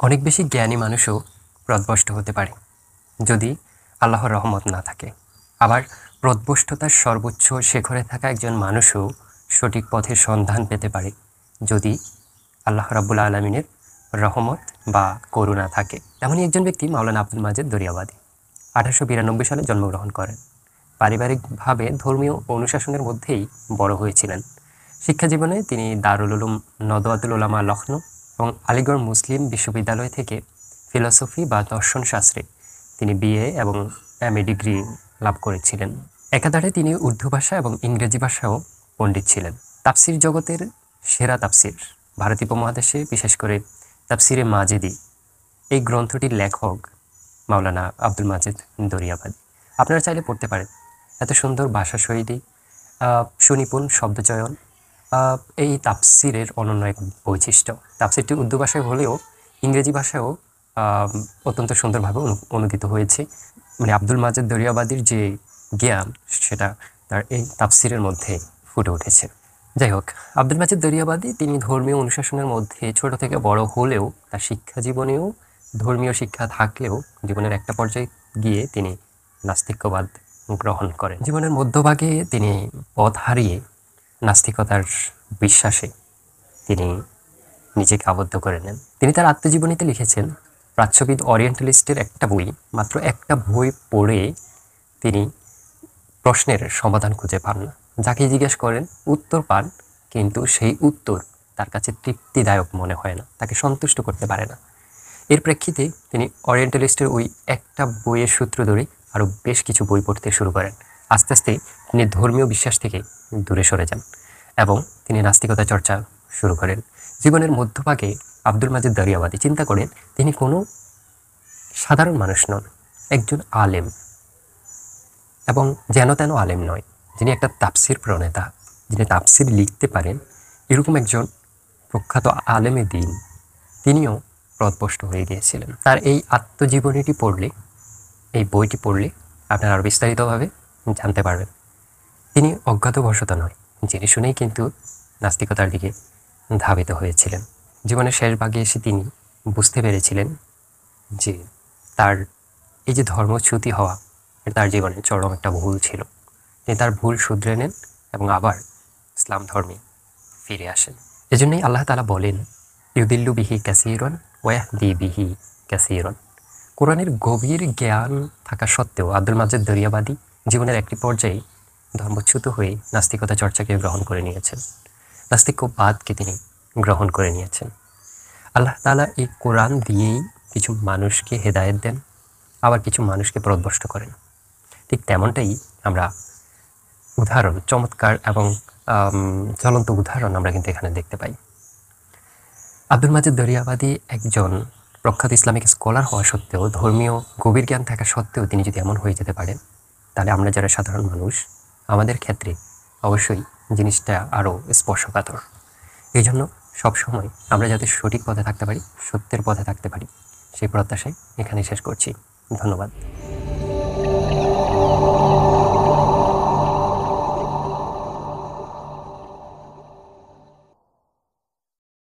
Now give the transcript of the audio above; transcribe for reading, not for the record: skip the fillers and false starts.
অনেক বেশি জ্ঞানী মানুষও পথভ্রষ্ট হতে পারে যদি আল্লাহর রহমত না থাকে। আবার পথভ্রষ্টতার সর্বোচ্চ শিখরে থাকা একজন মানুষও সঠিক পথের সন্ধান পেতে পারে যদি আল্লাহ রাব্বুল আলামিনের রহমত বা করুণা থাকে। তেমনই একজন ব্যক্তি মাওলানা আব্দুল মাজেদ দরিয়াবাদী 1892 সালে জন্মগ্রহণ করেন। পারিবারিকভাবে ধর্মীয় অনুশাসনের মধ্যেই বড় হয়েছিলেন। শিক্ষা জীবনে তিনি দারুল উলুম নদওয়াতুল উলামা লখনউ এবং আলিগড় মুসলিম বিশ্ববিদ্যালয় থেকে ফিলসফি বা দর্শন শাস্ত্রে তিনি বিএ এবং এমএ ডিগ্রি লাভ করেছিলেন। একাধারে তিনি উর্দু ভাষা এবং ইংরেজি ভাষাও পণ্ডিত ছিলেন। তাফসির জগতের সেরা তাফসির, ভারতীয় উপমহাদেশে বিশেষ করে তাফসিরে মাজেদি, এই গ্রন্থটির লেখক মাওলানা আব্দুল মাজেদ দরিয়াবাদী। আপনারা চাইলে পড়তে পারেন। এত সুন্দর ভাষাশৈলী, সুনিপুণ শব্দচয়ন এই তাফসিরের অনন্য এক বৈশিষ্ট্য। তাফসিরটি উর্দু ভাষায় হলেও ইংরেজি ভাষায়ও অত্যন্ত সুন্দরভাবে অনুদিত হয়েছে। মানে আব্দুল মাজেদ দরিয়াবাদীর যে জ্ঞান সেটা তার এই তাফসিরের মধ্যে ফুটে উঠেছে। যাই হোক, আব্দুল মাজেদ দরিয়াবাদী তিনি ধর্মীয় অনুশাসনের মধ্যে ছোট থেকে বড় হলেও তার শিক্ষা জীবনেও ধর্মীয় শিক্ষা থাকলেও জীবনের একটা পর্যায়ে গিয়ে তিনি নাস্তিক্যবাদ গ্রহণ করেন। জীবনের মধ্যভাগে তিনি পথ হারিয়ে নাস্তিকতার বিশ্বাসে তিনি নিজেকে আবদ্ধ করে নেন। তিনি তার আত্মজীবনীতে লিখেছেন, প্রাচ্যবিদ ওরিয়েন্টালিস্টের একটা বই, মাত্র একটা বই পড়ে তিনি প্রশ্নের সমাধান খুঁজে পান না। যাকে জিজ্ঞেস করেন উত্তর পান, কিন্তু সেই উত্তর তার কাছে তৃপ্তিদায়ক মনে হয় না, তাকে সন্তুষ্ট করতে পারে না। এর প্রেক্ষিতে তিনি ওরিয়েন্টালিস্টের ওই একটা বইয়ের সূত্র ধরে আরও বেশ কিছু বই পড়তে শুরু করেন। আস্তে আস্তে তিনি ধর্মীয় বিশ্বাস থেকে দূরে সরে যান এবং তিনি নাস্তিকতা চর্চা শুরু করেন। জীবনের মধ্যভাগে আব্দুল মাজেদ দরিয়াবাদী চিন্তা করেন তিনি কোনো সাধারণ মানুষ নন, একজন আলেম, এবং যেন তেন আলেম নয়, যিনি একটা তাফসির প্রণেতা, যিনি তাফসির লিখতে পারেন, এরকম একজন প্রখ্যাত আলেমে দ্বীন তিনিও পথভ্রষ্ট হয়ে গিয়েছিলেন। তার এই আত্মজীবনীটি পড়লে, এই বইটি পড়লে আপনারা আরও বিস্তারিতভাবে জানতে পারবেন। তিনি অজ্ঞাতবশত নয়, জেনে শুনেই কিন্তু নাস্তিকতার দিকে ধাবিত হয়েছিলেন। জীবনের শেষ ভাগে এসে তিনি বুঝতে পেরেছিলেন যে তার এই যে ধর্মচ্যুতি হওয়া, এটা তার জীবনে চরম একটা ভুল ছিল। তিনি তার ভুল শুধরে নেন এবং আবার ইসলাম ধর্মে ফিরে আসেন। এজন্যই আল্লাহ তাআলা বলেন, ইউদিল্লু বিহি কাসীরান ওয়া ইয়াহদি বিহি কাসীরান। কোরআনের গভীর জ্ঞান থাকা সত্ত্বেও আব্দুল মাজেদ দরিয়াবাদী জীবনের একটি পর্যায়ে ধর্মচ্যুত হয়ে নাস্তিকতা চর্চাকে গ্রহণ করে নিয়েছেন, নাস্তিক্যবাদকে তিনি গ্রহণ করে নিয়েছেন। আল্লাহ তাআলা এই কোরআন দিয়েই কিছু মানুষকে হেদায়েত দেন, আবার কিছু মানুষকে পথভ্রষ্ট করেন। ঠিক তেমনটাই আমরা উদাহরণ, চমৎকার এবং জ্বলন্ত উদাহরণ আমরা কিন্তু এখানে দেখতে পাই। আব্দুল মাজেদ দরিয়াবাদী একজন প্রখ্যাত ইসলামিক স্কলার হওয়া সত্ত্বেও, ধর্মীয় গভীর জ্ঞান থাকা সত্ত্বেও তিনি যদি এমন হয়ে যেতে পারেন, তাহলে আমরা যারা সাধারণ মানুষ, আমাদের ক্ষেত্রে অবশ্যই জিনিসটা আরও স্পর্শকাতর। এই জন্য সবসময় আমরা যাতে সঠিক পথে থাকতে পারি, সত্যের পথে থাকতে পারি, সেই প্রত্যাশায় এখানে শেষ করছি। ধন্যবাদ।